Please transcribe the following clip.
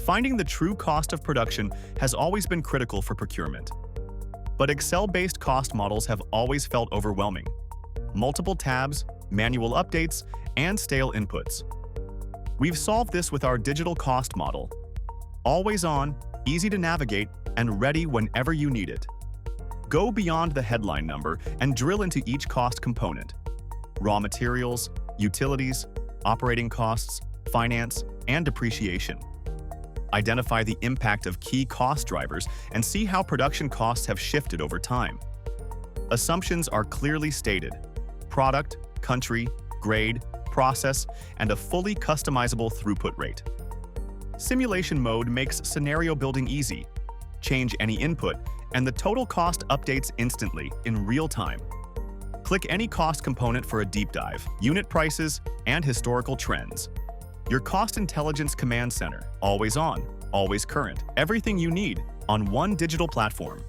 Finding the true cost of production has always been critical for procurement. But Excel-based cost models have always felt overwhelming. Multiple tabs, manual updates, and stale inputs. We've solved this with our digital cost model. Always on, easy to navigate, and ready whenever you need it. Go beyond the headline number and drill into each cost component. Raw materials, utilities, operating costs, finance, and depreciation. Identify the impact of key cost drivers and see how production costs have shifted over time. Assumptions are clearly stated: product, country, grade, process, and a fully customizable throughput rate. Simulation mode makes scenario building easy. Change any input, and the total cost updates instantly in real time. Click any cost component for a deep dive, unit prices, and historical trends. Your Cost Intelligence Command Center, always on, always current. Everything you need on one digital platform.